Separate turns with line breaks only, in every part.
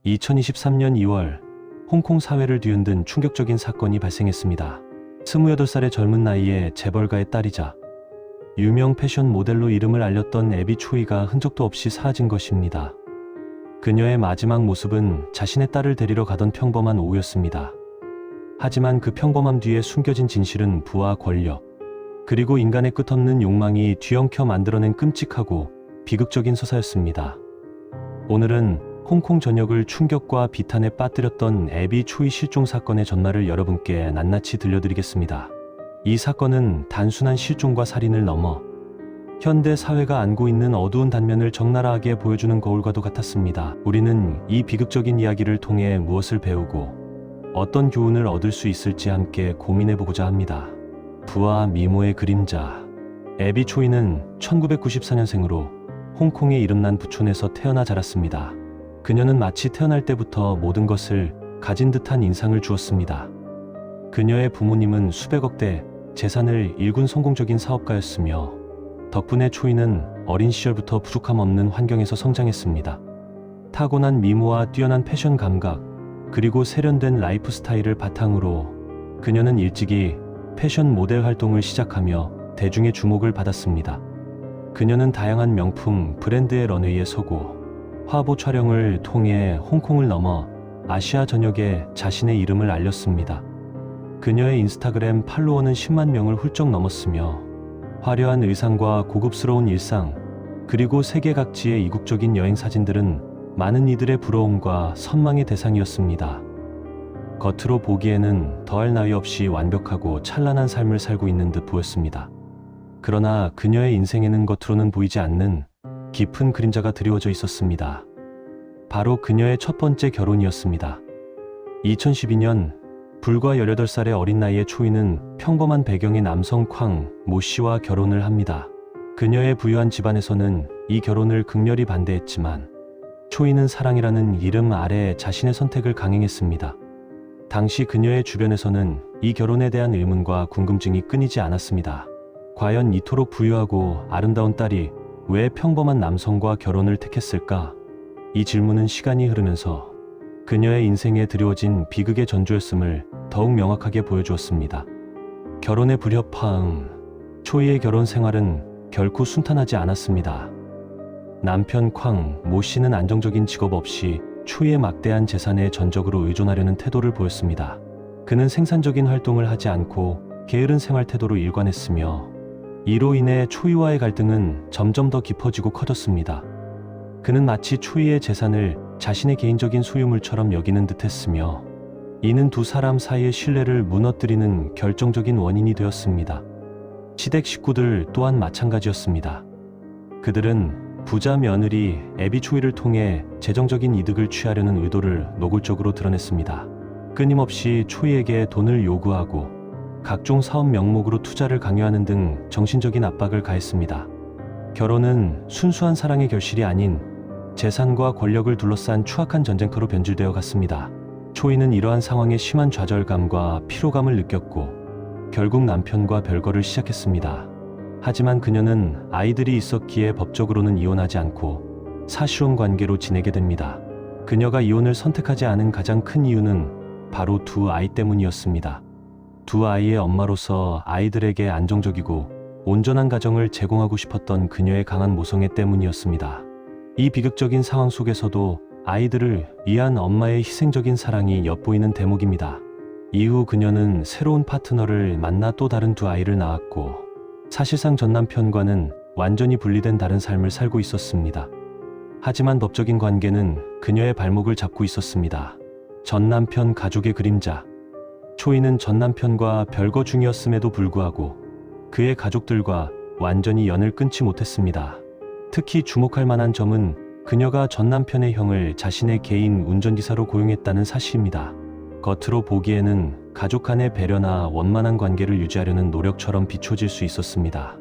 2023년 2월 홍콩 사회를 뒤흔든 충격적인 사건이 발생했습니다. 28살의 젊은 나이에 재벌가의 딸이자 유명 패션 모델로 이름을 알렸던 애비 초이가 흔적도 없이 사라진 것입니다. 그녀의 마지막 모습은 자신의 딸을 데리러 가던 평범한 오후였습니다. 하지만 그 평범함 뒤에 숨겨진 진실은 부와 권력, 그리고 인간의 끝없는 욕망이 뒤엉켜 만들어낸 끔찍하고 비극적인 서사였습니다. 오늘은 홍콩 전역을 충격과 비탄에 빠뜨렸던 애비 초이 실종 사건의 전말을 여러분께 낱낱이 들려드리겠습니다. 이 사건은 단순한 실종과 살인을 넘어 현대 사회가 안고 있는 어두운 단면을 적나라하게 보여주는 거울과도 같았습니다. 우리는 이 비극적인 이야기를 통해 무엇을 배우고 어떤 교훈을 얻을 수 있을지 함께 고민해보고자 합니다. 부와 미모의 그림자. 애비 초이는 1994년생으로 홍콩의 이름난 부촌에서 태어나 자랐습니다. 그녀는 마치 태어날 때부터 모든 것을 가진 듯한 인상을 주었습니다. 그녀의 부모님은 수백억대 재산을 일군 성공적인 사업가였으며 덕분에 초이는 어린 시절부터 부족함 없는 환경에서 성장했습니다. 타고난 미모와 뛰어난 패션 감각, 그리고 세련된 라이프 스타일을 바탕으로 그녀는 일찍이 패션 모델 활동을 시작하며 대중의 주목을 받았습니다. 그녀는 다양한 명품 브랜드의 런웨이에 서고 화보 촬영을 통해 홍콩을 넘어 아시아 전역에 자신의 이름을 알렸습니다. 그녀의 인스타그램 팔로워는 10만 명을 훌쩍 넘었으며 화려한 의상과 고급스러운 일상, 그리고 세계 각지의 이국적인 여행 사진들은 많은 이들의 부러움과 선망의 대상이었습니다. 겉으로 보기에는 더할 나위 없이 완벽하고 찬란한 삶을 살고 있는 듯 보였습니다. 그러나 그녀의 인생에는 겉으로는 보이지 않는 깊은 그림자가 드리워져 있었습니다. 바로 그녀의 첫 번째 결혼이었습니다. 2012년 불과 18살의 어린 나이에 초이는 평범한 배경의 남성 쾅 모 씨와 결혼을 합니다. 그녀의 부유한 집안에서는 이 결혼을 극렬히 반대했지만 초이는 사랑이라는 이름 아래 자신의 선택을 강행했습니다. 당시 그녀의 주변에서는 이 결혼에 대한 의문과 궁금증이 끊이지 않았습니다. 과연 이토록 부유하고 아름다운 딸이 왜 평범한 남성과 결혼을 택했을까? 이 질문은 시간이 흐르면서 그녀의 인생에 드리워진 비극의 전조였음을 더욱 명확하게 보여주었습니다. 결혼의 불협화음. 초이의 결혼 생활은 결코 순탄하지 않았습니다. 남편 쾅 모 씨는 안정적인 직업 없이 초이의 막대한 재산에 전적으로 의존하려는 태도를 보였습니다. 그는 생산적인 활동을 하지 않고 게으른 생활 태도로 일관했으며 이로 인해 초이와의 갈등은 점점 더 깊어지고 커졌습니다. 그는 마치 초이의 재산을 자신의 개인적인 소유물처럼 여기는 듯했으며 이는 두 사람 사이의 신뢰를 무너뜨리는 결정적인 원인이 되었습니다. 시댁 식구들 또한 마찬가지였습니다. 그들은 부자 며느리 애비 초이를 통해 재정적인 이득을 취하려는 의도를 노골적으로 드러냈습니다. 끊임없이 초이에게 돈을 요구하고 각종 사업 명목으로 투자를 강요하는 등 정신적인 압박을 가했습니다. 결혼은 순수한 사랑의 결실이 아닌 재산과 권력을 둘러싼 추악한 전쟁터로 변질되어 갔습니다. 초이는 이러한 상황에 심한 좌절감과 피로감을 느꼈고 결국 남편과 별거를 시작했습니다. 하지만 그녀는 아이들이 있었기에 법적으로는 이혼하지 않고 사실혼 관계로 지내게 됩니다. 그녀가 이혼을 선택하지 않은 가장 큰 이유는 바로 두 아이 때문이었습니다. 두 아이의 엄마로서 아이들에게 안정적이고 온전한 가정을 제공하고 싶었던 그녀의 강한 모성애 때문이었습니다. 이 비극적인 상황 속에서도 아이들을 위한 엄마의 희생적인 사랑이 엿보이는 대목입니다. 이후 그녀는 새로운 파트너를 만나 또 다른 두 아이를 낳았고 사실상 전 남편과는 완전히 분리된 다른 삶을 살고 있었습니다. 하지만 법적인 관계는 그녀의 발목을 잡고 있었습니다. 전 남편 가족의 그림자. 초이는 전 남편과 별거 중이었음에도 불구하고 그의 가족들과 완전히 연을 끊지 못했습니다. 특히 주목할 만한 점은 그녀가 전 남편의 형을 자신의 개인 운전기사로 고용했다는 사실입니다. 겉으로 보기에는 가족 간의 배려나 원만한 관계를 유지하려는 노력처럼 비춰질 수 있었습니다.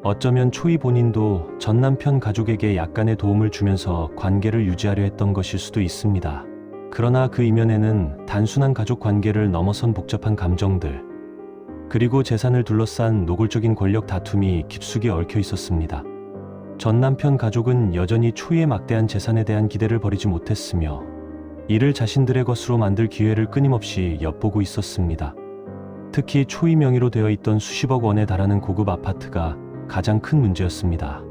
어쩌면 초이 본인도 전 남편 가족에게 약간의 도움을 주면서 관계를 유지하려 했던 것일 수도 있습니다. 그러나 그 이면에는 단순한 가족 관계를 넘어선 복잡한 감정들, 그리고 재산을 둘러싼 노골적인 권력 다툼이 깊숙이 얽혀 있었습니다. 전 남편 가족은 여전히 초이의 막대한 재산에 대한 기대를 버리지 못했으며 이를 자신들의 것으로 만들 기회를 끊임없이 엿보고 있었습니다. 특히 초이 명의로 되어 있던 수십억 원에 달하는 고급 아파트가 가장 큰 문제였습니다.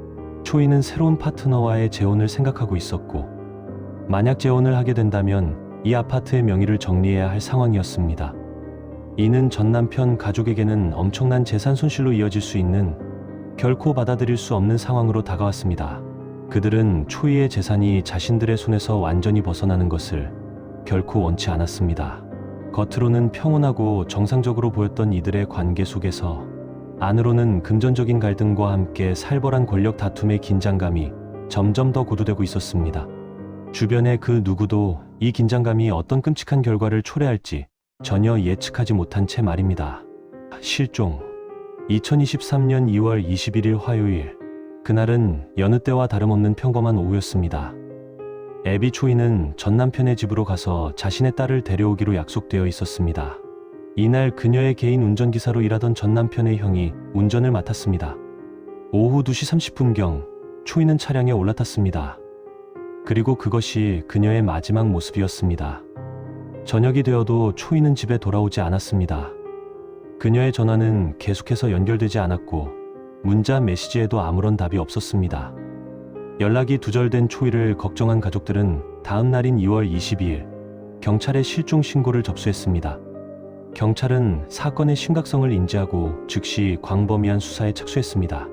초이는 새로운 파트너와의 재혼을 생각하고 있었고, 만약 재혼을 하게 된다면 이 아파트의 명의를 정리해야 할 상황이었습니다. 이는 전 남편 가족에게는 엄청난 재산 손실로 이어질 수 있는, 결코 받아들일 수 없는 상황으로 다가왔습니다. 그들은 초이의 재산이 자신들의 손에서 완전히 벗어나는 것을 결코 원치 않았습니다. 겉으로는 평온하고 정상적으로 보였던 이들의 관계 속에서 안으로는 금전적인 갈등과 함께 살벌한 권력 다툼의 긴장감이 점점 더 고조되고 있었습니다. 주변의 그 누구도 이 긴장감이 어떤 끔찍한 결과를 초래할지 전혀 예측하지 못한 채 말입니다. 실종. 2023년 2월 21일 화요일. 그날은 여느 때와 다름없는 평범한 오후였습니다. 애비 초이는 전 남편의 집으로 가서 자신의 딸을 데려오기로 약속되어 있었습니다. 이날 그녀의 개인 운전기사로 일하던 전 남편의 형이 운전을 맡았습니다. 오후 2시 30분경 초이는 차량에 올라탔습니다. 그리고 그것이 그녀의 마지막 모습이었습니다. 저녁이 되어도 초이는 집에 돌아오지 않았습니다. 그녀의 전화는 계속해서 연결되지 않았고 문자 메시지에도 아무런 답이 없었습니다. 연락이 두절된 초이를 걱정한 가족들은 다음 날인 2월 22일 경찰에 실종 신고를 접수했습니다. 경찰은 사건의 심각성을 인지하고 즉시 광범위한 수사에 착수했습니다.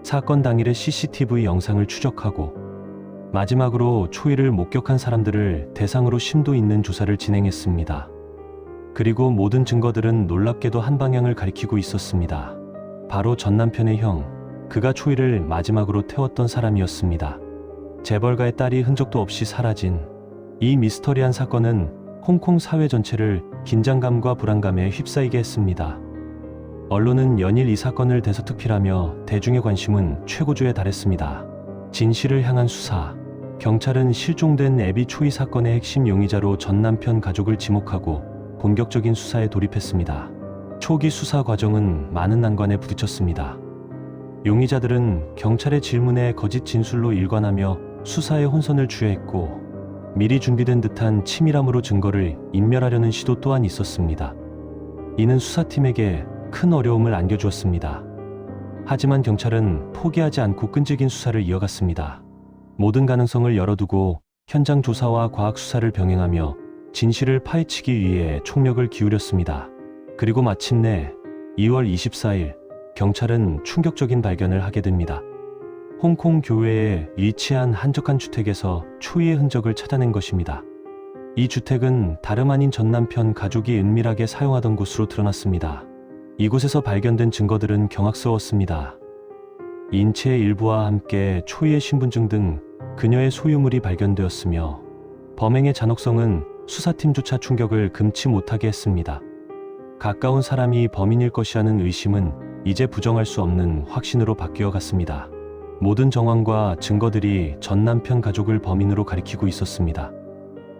사건 당일의 CCTV 영상을 추적하고 마지막으로 초이를 목격한 사람들을 대상으로 심도 있는 조사를 진행했습니다. 그리고 모든 증거들은 놀랍게도 한 방향을 가리키고 있었습니다. 바로 전 남편의 형, 그가 초이를 마지막으로 태웠던 사람이었습니다. 재벌가의 딸이 흔적도 없이 사라진 이 미스터리한 사건은 홍콩 사회 전체를 긴장감과 불안감에 휩싸이게 했습니다. 언론은 연일 이 사건을 대서특필하며 대중의 관심은 최고조에 달했습니다. 진실을 향한 수사. 경찰은 실종된 애비 초이 사건의 핵심 용의자로 전 남편 가족을 지목하고 본격적인 수사에 돌입했습니다. 초기 수사 과정은 많은 난관에 부딪혔습니다. 용의자들은 경찰의 질문에 거짓 진술로 일관하며 수사에 혼선을 주해했고, 미리 준비된 듯한 치밀함으로 증거를 인멸하려는 시도 또한 있었습니다. 이는 수사팀에게 큰 어려움을 안겨주었습니다. 하지만 경찰은 포기하지 않고 끈질긴 수사를 이어갔습니다. 모든 가능성을 열어두고 현장 조사와 과학 수사를 병행하며 진실을 파헤치기 위해 총력을 기울였습니다. 그리고 마침내 2월 24일 경찰은 충격적인 발견을 하게 됩니다. 홍콩 교외에 위치한 한적한 주택에서 초이의 흔적을 찾아낸 것입니다. 이 주택은 다름 아닌 전 남편 가족이 은밀하게 사용하던 곳으로 드러났습니다. 이곳에서 발견된 증거들은 경악스러웠습니다. 인체의 일부와 함께 초이의 신분증 등 그녀의 소유물이 발견되었으며, 범행의 잔혹성은 수사팀조차 충격을 금치 못하게 했습니다. 가까운 사람이 범인일 것이라는 의심은 이제 부정할 수 없는 확신으로 바뀌어 갔습니다. 모든 정황과 증거들이 전 남편 가족을 범인으로 가리키고 있었습니다.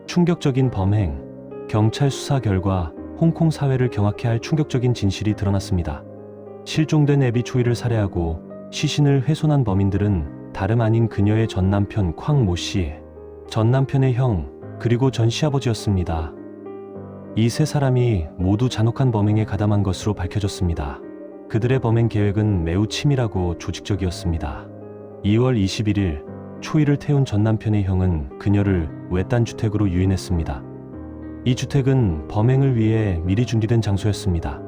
충격적인 범행, 경찰 수사 결과 홍콩 사회를 경악해 할 충격적인 진실이 드러났습니다. 실종된 애비 초이를 살해하고 시신을 훼손한 범인들은 다름 아닌 그녀의 전 남편 쾅 모 씨, 전 남편의 형, 그리고 전 시아버지였습니다. 이 세 사람이 모두 잔혹한 범행에 가담한 것으로 밝혀졌습니다. 그들의 범행 계획은 매우 치밀하고 조직적이었습니다. 2월 21일 초이를 태운 전 남편의 형은 그녀를 외딴 주택으로 유인했습니다. 이 주택은 범행을 위해 미리 준비된 장소였습니다.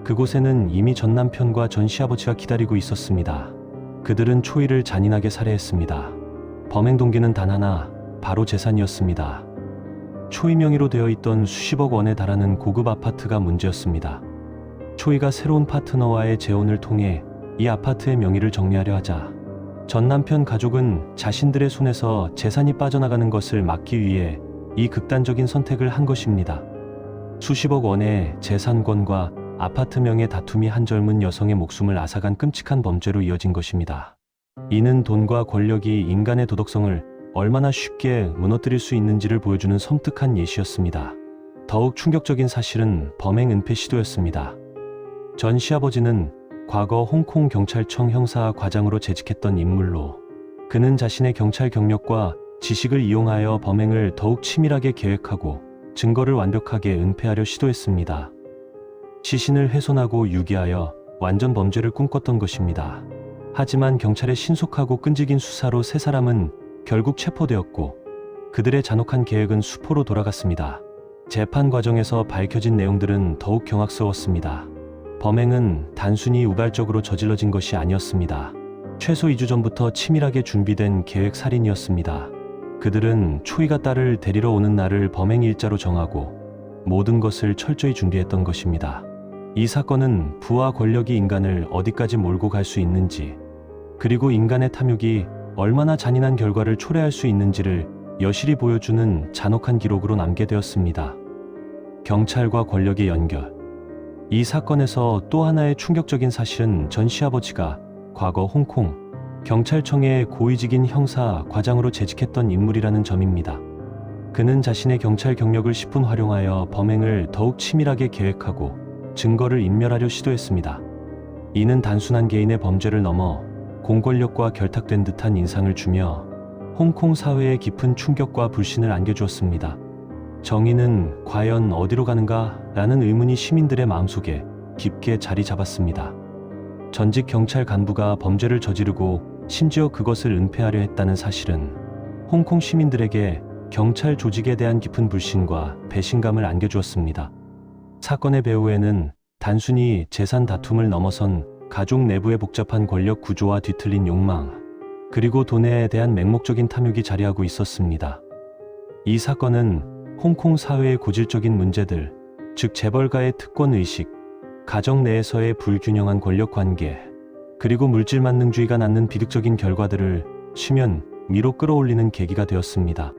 그곳에는 이미 전 남편과 전 시아버지가 기다리고 있었습니다. 그들은 초이를 잔인하게 살해했습니다. 범행 동기는 단 하나, 바로 재산이었습니다. 초이 명의로 되어 있던 수십억 원에 달하는 고급 아파트가 문제였습니다. 초이가 새로운 파트너와의 재혼을 통해 이 아파트의 명의를 정리하려 하자 전 남편 가족은 자신들의 손에서 재산이 빠져나가는 것을 막기 위해 이 극단적인 선택을 한 것입니다. 수십억 원의 재산권과 아파트명의 다툼이 한 젊은 여성의 목숨을 앗아간 끔찍한 범죄로 이어진 것입니다. 이는 돈과 권력이 인간의 도덕성을 얼마나 쉽게 무너뜨릴 수 있는지를 보여주는 섬뜩한 예시였습니다. 더욱 충격적인 사실은 범행 은폐 시도였습니다. 전 시아버지는 과거 홍콩 경찰청 형사 과장으로 재직했던 인물로, 그는 자신의 경찰 경력과 지식을 이용하여 범행을 더욱 치밀하게 계획하고 증거를 완벽하게 은폐하려 시도했습니다. 시신을 훼손하고 유기하여 완전 범죄를 꿈꿨던 것입니다. 하지만 경찰의 신속하고 끈질긴 수사로 세 사람은 결국 체포되었고 그들의 잔혹한 계획은 수포로 돌아갔습니다. 재판 과정에서 밝혀진 내용들은 더욱 경악스러웠습니다. 범행은 단순히 우발적으로 저질러진 것이 아니었습니다. 최소 2주 전부터 치밀하게 준비된 계획 살인이었습니다. 그들은 초이가 딸을 데리러 오는 날을 범행 일자로 정하고 모든 것을 철저히 준비했던 것입니다. 이 사건은 부와 권력이 인간을 어디까지 몰고 갈 수 있는지, 그리고 인간의 탐욕이 얼마나 잔인한 결과를 초래할 수 있는지를 여실히 보여주는 잔혹한 기록으로 남게 되었습니다. 경찰과 권력의 연결. 이 사건에서 또 하나의 충격적인 사실은 전 시아버지가 과거 홍콩 경찰청의 고위직인 형사 과장으로 재직했던 인물이라는 점입니다. 그는 자신의 경찰 경력을 10분 활용하여 범행을 더욱 치밀하게 계획하고 증거를 인멸하려 시도했습니다. 이는 단순한 개인의 범죄를 넘어 공권력과 결탁된 듯한 인상을 주며 홍콩 사회에 깊은 충격과 불신을 안겨주었습니다. 정의는 과연 어디로 가는가? 라는 의문이 시민들의 마음속에 깊게 자리 잡았습니다. 전직 경찰 간부가 범죄를 저지르고 심지어 그것을 은폐하려 했다는 사실은 홍콩 시민들에게 경찰 조직에 대한 깊은 불신과 배신감을 안겨주었습니다. 사건의 배후에는 단순히 재산 다툼을 넘어선 가족 내부의 복잡한 권력 구조와 뒤틀린 욕망, 그리고 돈에 대한 맹목적인 탐욕이 자리하고 있었습니다. 이 사건은 홍콩 사회의 고질적인 문제들, 즉 재벌가의 특권의식, 가정 내에서의 불균형한 권력관계, 그리고 물질만능주의가 낳는 비극적인 결과들을 수면 위로 끌어올리는 계기가 되었습니다.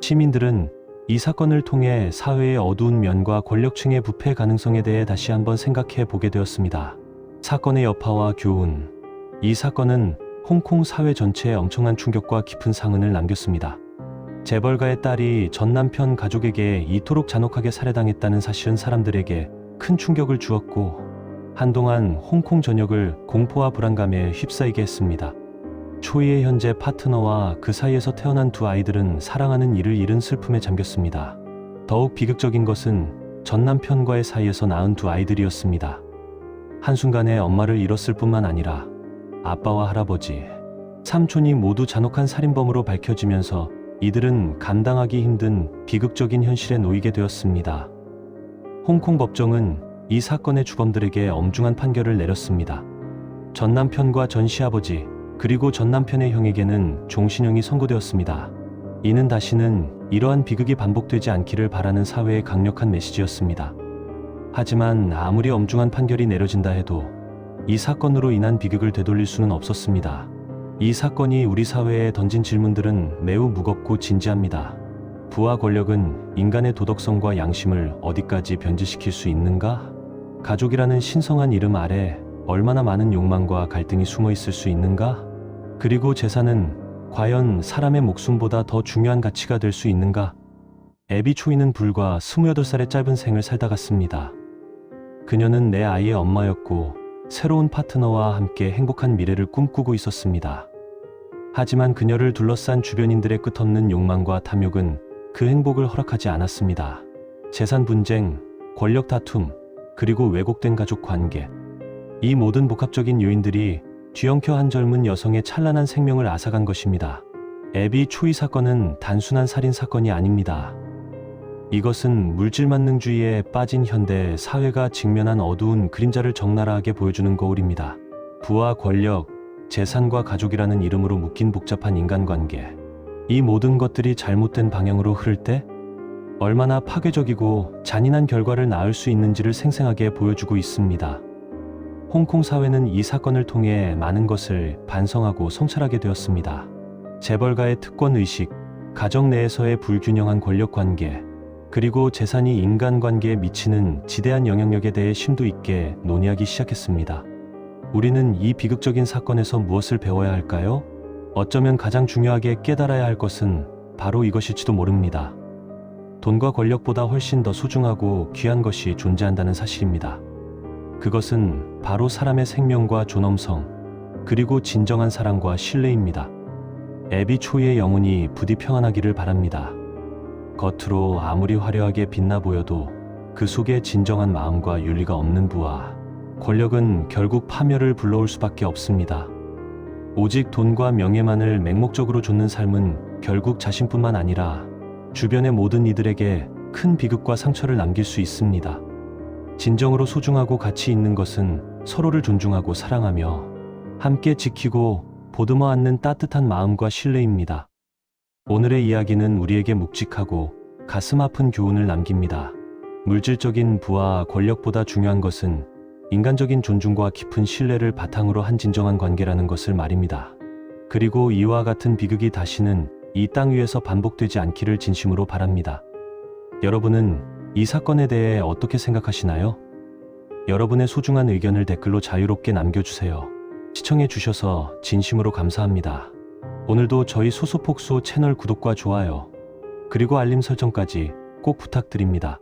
시민들은 이 사건을 통해 사회의 어두운 면과 권력층의 부패 가능성에 대해 다시 한번 생각해 보게 되었습니다. 사건의 여파와 교훈. 이 사건은 홍콩 사회 전체에 엄청난 충격과 깊은 상흔을 남겼습니다. 재벌가의 딸이 전 남편 가족에게 이토록 잔혹하게 살해당했다는 사실은 사람들에게 큰 충격을 주었고 한동안 홍콩 전역을 공포와 불안감에 휩싸이게 했습니다. 초이의 현재 파트너와 그 사이에서 태어난 두 아이들은 사랑하는 이를 잃은 슬픔에 잠겼습니다. 더욱 비극적인 것은 전 남편과의 사이에서 낳은 두 아이들이었습니다. 한순간에 엄마를 잃었을 뿐만 아니라 아빠와 할아버지, 삼촌이 모두 잔혹한 살인범으로 밝혀지면서 이들은 감당하기 힘든 비극적인 현실에 놓이게 되었습니다. 홍콩 법정은 이 사건의 주범들에게 엄중한 판결을 내렸습니다. 전 남편과 전 시아버지, 그리고 전 남편의 형에게는 종신형이 선고되었습니다. 이는 다시는 이러한 비극이 반복되지 않기를 바라는 사회의 강력한 메시지였습니다. 하지만 아무리 엄중한 판결이 내려진다 해도 이 사건으로 인한 비극을 되돌릴 수는 없었습니다. 이 사건이 우리 사회에 던진 질문들은 매우 무겁고 진지합니다. 부와 권력은 인간의 도덕성과 양심을 어디까지 변질시킬 수 있는가? 가족이라는 신성한 이름 아래 얼마나 많은 욕망과 갈등이 숨어 있을 수 있는가? 그리고 재산은 과연 사람의 목숨보다 더 중요한 가치가 될 수 있는가? 애비 초이는 불과 28살의 짧은 생을 살다 갔습니다. 그녀는 내 아이의 엄마였고 새로운 파트너와 함께 행복한 미래를 꿈꾸고 있었습니다. 하지만 그녀를 둘러싼 주변인들의 끝없는 욕망과 탐욕은 그 행복을 허락하지 않았습니다. 재산 분쟁, 권력 다툼, 그리고 왜곡된 가족 관계. 이 모든 복합적인 요인들이 뒤엉켜 한 젊은 여성의 찬란한 생명을 앗아간 것입니다. 애비 초이 사건은 단순한 살인 사건이 아닙니다. 이것은 물질만능주의에 빠진 현대 사회가 직면한 어두운 그림자를 적나라하게 보여주는 거울입니다. 부와 권력, 재산과 가족이라는 이름으로 묶인 복잡한 인간관계. 이 모든 것들이 잘못된 방향으로 흐를 때 얼마나 파괴적이고 잔인한 결과를 낳을 수 있는지를 생생하게 보여주고 있습니다. 홍콩 사회는 이 사건을 통해 많은 것을 반성하고 성찰하게 되었습니다. 재벌가의 특권의식, 가정 내에서의 불균형한 권력관계, 그리고 재산이 인간관계에 미치는 지대한 영향력에 대해 심도 있게 논의하기 시작했습니다. 우리는 이 비극적인 사건에서 무엇을 배워야 할까요? 어쩌면 가장 중요하게 깨달아야 할 것은 바로 이것일지도 모릅니다. 돈과 권력보다 훨씬 더 소중하고 귀한 것이 존재한다는 사실입니다. 그것은 바로 사람의 생명과 존엄성, 그리고 진정한 사랑과 신뢰입니다. 애비 초이의 영혼이 부디 평안하기를 바랍니다. 겉으로 아무리 화려하게 빛나 보여도 그 속에 진정한 마음과 윤리가 없는 부와 권력은 결국 파멸을 불러올 수밖에 없습니다. 오직 돈과 명예만을 맹목적으로 좇는 삶은 결국 자신뿐만 아니라 주변의 모든 이들에게 큰 비극과 상처를 남길 수 있습니다. 진정으로 소중하고 가치 있는 것은 서로를 존중하고 사랑하며 함께 지키고 보듬어 안는 따뜻한 마음과 신뢰입니다. 오늘의 이야기는 우리에게 묵직하고 가슴 아픈 교훈을 남깁니다. 물질적인 부와 권력보다 중요한 것은 인간적인 존중과 깊은 신뢰를 바탕으로 한 진정한 관계라는 것을 말입니다. 그리고 이와 같은 비극이 다시는 이 땅 위에서 반복되지 않기를 진심으로 바랍니다. 여러분은 이 사건에 대해 어떻게 생각하시나요? 여러분의 소중한 의견을 댓글로 자유롭게 남겨주세요. 시청해 주셔서 진심으로 감사합니다. 오늘도 저희 소소폭소 채널 구독과 좋아요, 그리고 알림 설정까지 꼭 부탁드립니다.